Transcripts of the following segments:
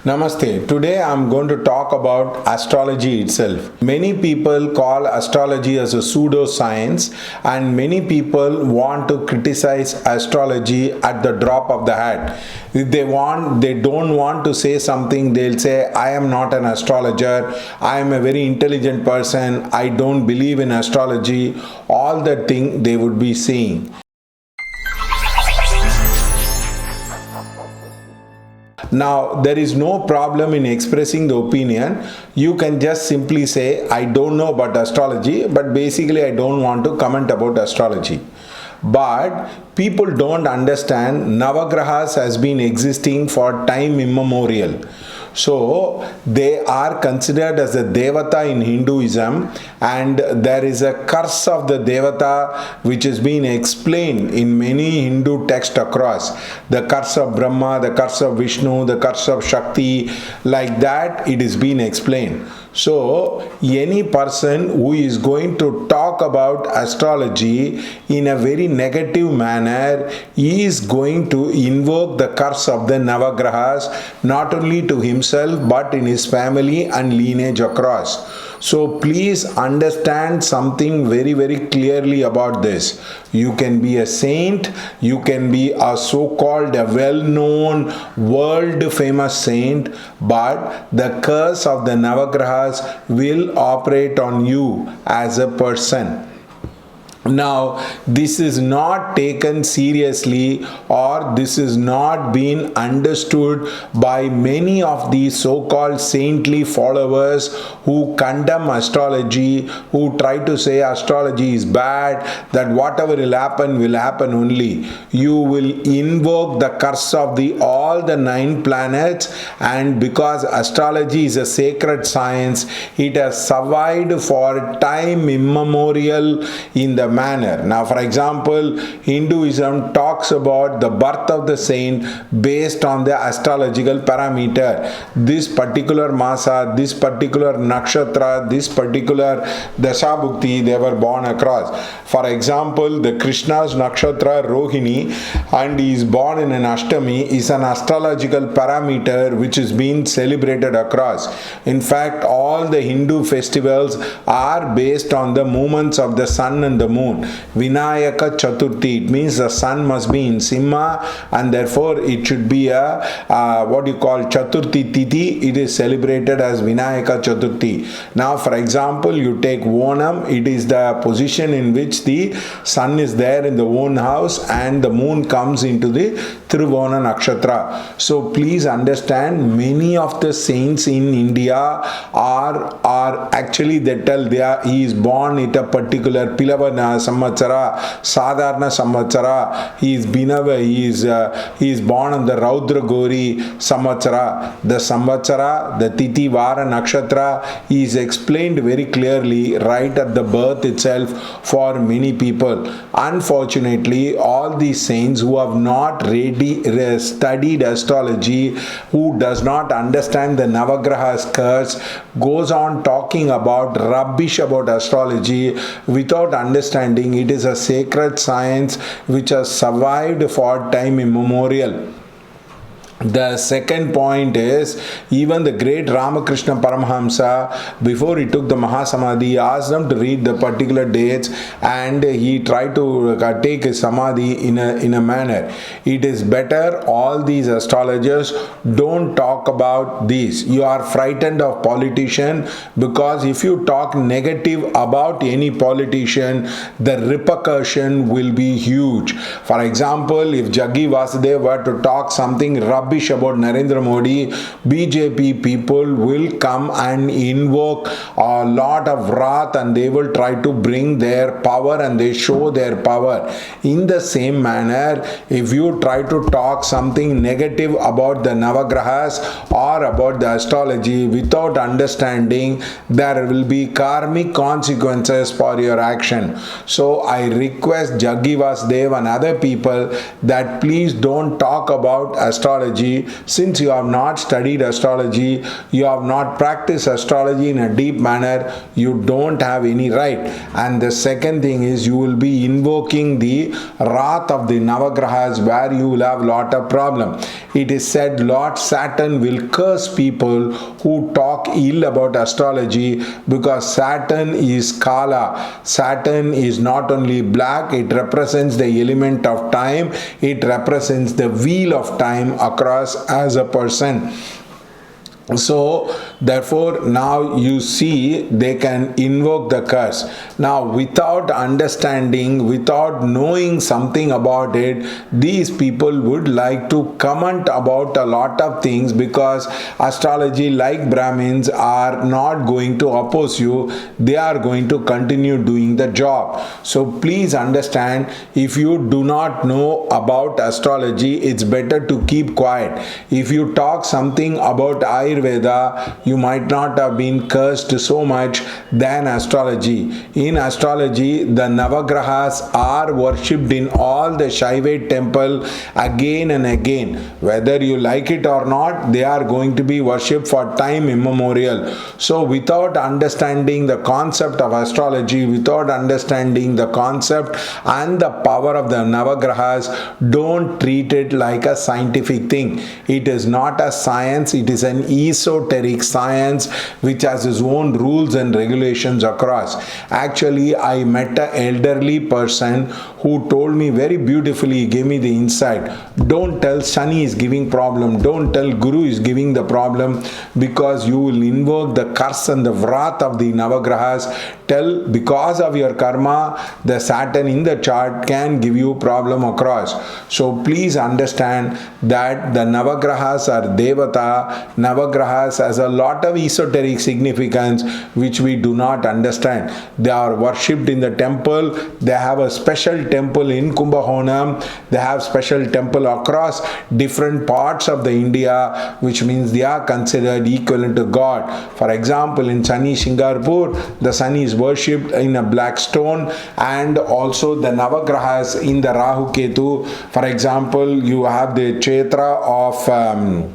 Namaste. Today I am going to talk about astrology itself. Many people call astrology as a pseudoscience, and many people want to criticize astrology at the drop of the hat. If they don't want to say something, they'll say, I am not an astrologer, I am a very intelligent person, I don't believe in astrology, all the thing they would be saying. Now, there is no problem in expressing the opinion. You can just simply say, I don't know about astrology, but basically I don't want to comment about astrology. But people don't understand Navagrahas has been existing for time immemorial. So they are considered as a devata in Hinduism, and there is a curse of the devata which has been explained in many Hindu texts across. The curse of Brahma, the curse of Vishnu, the curse of Shakti, like that it is been explained. So any person who is going to talk about astrology in a very negative manner is going to invoke the curse of the Navagrahas, not only to himself but in his family and lineage across. So please understand something very, very clearly about this. You can be a saint, you can be a so-called a well-known, world-famous saint, but the curse of the Navagrahas will operate on you as a person. Now, this is not taken seriously, or this is not being understood by many of these so-called saintly followers who condemn astrology, who try to say astrology is bad, that whatever will happen only. You will invoke the curse of all the 9 planets, and because astrology is a sacred science, it has survived for time immemorial in the manner. Now, for example, Hinduism talks about the birth of the saint based on the astrological parameter. This particular masa, this particular nakshatra, this particular dashabhukti, they were born across. For example, the Krishna's nakshatra Rohini, and he is born in an Ashtami, is an astrological parameter which is being celebrated across. In fact, all the Hindu festivals are based on the movements of the sun and the moon. Vinayaka Chaturthi, it means the sun must be in Simha, and therefore it should be a what you call Chaturthi Tithi. It is celebrated as Vinayaka Chaturthi. Now, for example, you take Onam, it is the position in which the sun is there in the own house and the moon comes into the Trivona Nakshatra. So please understand, many of the saints in India are actually, they tell he is born at a particular Pilavana Samvatsara, Sadharna Samvatsara, he is Binava, he is born on the Raudra Gori Samvatsara. The Samvatsara, the Tithi Vara Nakshatra is explained very clearly right at the birth itself for many people. Unfortunately, all these saints who have not studied astrology, who does not understand the Navagraha's curse, goes on talking about rubbish about astrology without understanding it is a sacred science which has survived for time immemorial. The second point is, even the great Ramakrishna Paramahamsa, before he took the Mahasamadhi, he asked them to read the particular dates, and he tried to take his Samadhi in a manner. It is better all these astrologers don't talk about these. You are frightened of politician, because if you talk negative about any politician, the repercussion will be huge. For example, if Jaggi Vasudev were to talk something rubbish about Narendra Modi, BJP people will come and invoke a lot of wrath, and they will try to bring their power, and they show their power. In the same manner, if you try to talk something negative about the Navagrahas or about the astrology without understanding, there will be karmic consequences for your action. So I request Jaggi Vasudev and other people that please don't talk about astrology astrology. Since you have not studied astrology, you have not practiced astrology in a deep manner, you don't have any right. And the second thing is, you will be invoking the wrath of the Navagrahas, where you will have lot of problem. It is said Lord Saturn will curse people who talk ill about astrology, because Saturn is Kala. Saturn is not only black, it represents the element of time, it represents the wheel of time across as a person. So therefore now you see they can invoke the curse. Now without understanding, without knowing something about it, these people would like to comment about a lot of things, because astrology, like Brahmins, are not going to oppose you, they are going to continue doing the job. So please understand, if you do not know about astrology, it's better to keep quiet. If you talk something about Ayurveda, you might not have been cursed so much than astrology. In astrology, the Navagrahas are worshipped in all the Shaivite temple again and again. Whether you like it or not, they are going to be worshipped for time immemorial. So without understanding the concept of astrology, without understanding the concept and the power of the Navagrahas, don't treat it like a scientific thing. It is not a science, it is an esoteric science which has its own rules and regulations across. Actually, I met an elderly person who told me very beautifully, he gave me the insight. Don't tell Shani is giving problem, don't tell Guru is giving the problem, because you will invoke the curse and the wrath of the Navagrahas. Tell, because of your karma, the Saturn in the chart can give you problem across. So please understand that the Navagrahas are Devata. Navagrahas has a lot of esoteric significance which we do not understand. They are worshipped in the temple. They have a special temple in Kumbhakonam. They have special temple across different parts of the India, which means they are considered equivalent to God. For example, in Shani Shingarpur, the sun is worshipped in a black stone, and also the Navagrahas in the Rahu Ketu. For example, you have the Kshetra of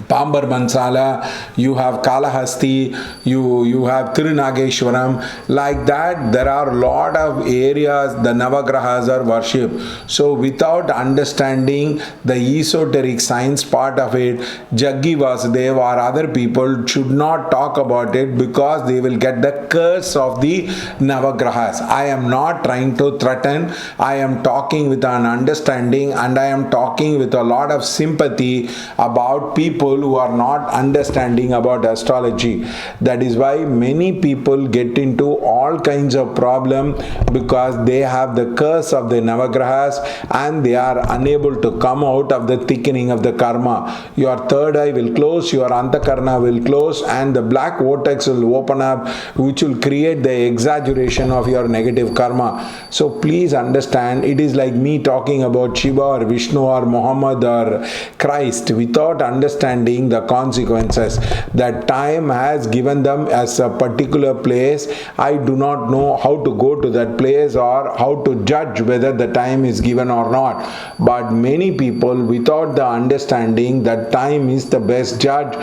Pambar Bansala, you have Kalahasti, you have Tirunageshwaram. Like that, there are a lot of areas the Navagrahas are worshipped. So without understanding the esoteric science part of it, Jaggi Vasudev or other people should not talk about it, because they will get the curse of the Navagrahas. I am not trying to threaten, I am talking with an understanding, and I am talking with a lot of sympathy about people who are not understanding about astrology. That is why many people get into all kinds of problem, because they have the curse of the Navagrahas and they are unable to come out of the thickening of the karma. Your third eye will close, your Antakarna will close, and the black vortex will open up, which will create the exaggeration of your negative karma. So please understand, it is like me talking about Shiva or Vishnu or Muhammad or Christ without understanding the consequences. That time has given them as a particular place. I do not know how to go to that place or how to judge whether the time is given or not. But many people, without the understanding that time is the best judge,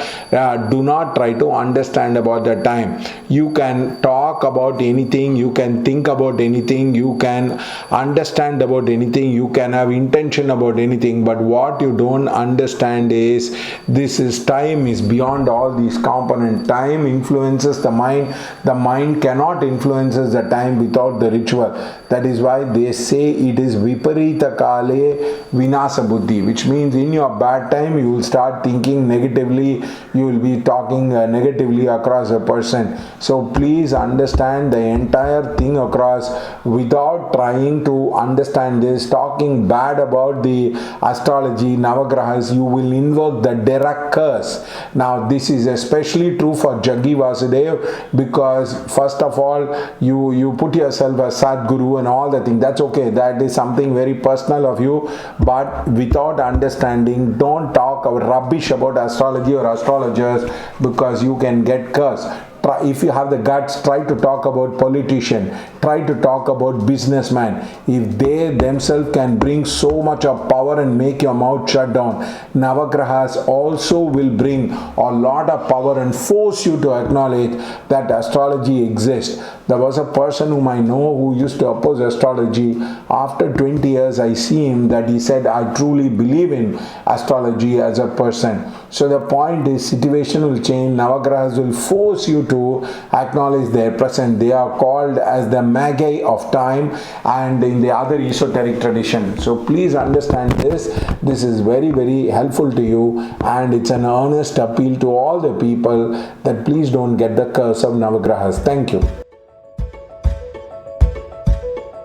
do not try to understand about the time. You can talk about anything, you can think about anything, you can understand about anything, you can have intention about anything, but what you don't understand is this is time is beyond all these components. Time influences the mind. The mind cannot influence the time without the ritual. That is why they say it is viparita kale vinasa buddhi, which means in your bad time you will start thinking negatively, you will be talking negatively across a person. So please understand the entire thing across without trying to understand this. Talking bad about the astrology, Navagrahas, you will invoke the direct curse. Now this is especially true for Jaggi Vasudev, because first of all you put yourself as Sadguru and all the things. That's okay, that is something very personal of you, but without understanding, don't talk rubbish about astrology or astrologers, because you can get cursed. if you have the guts, try to talk about politician, try to talk about businessman. If they themselves can bring so much of power and make your mouth shut down, Navagrahas also will bring a lot of power and force you to acknowledge that astrology exists. There was a person whom I know who used to oppose astrology. After 20 years, I see him that he said, I truly believe in astrology as a person. So the point is, situation will change. Navagrahas will force you to acknowledge their presence. They are called as the magi of time and in the other esoteric tradition. So please understand this. This is very, very helpful to you, and it's an earnest appeal to all the people that please don't get the curse of Navagrahas. Thank you.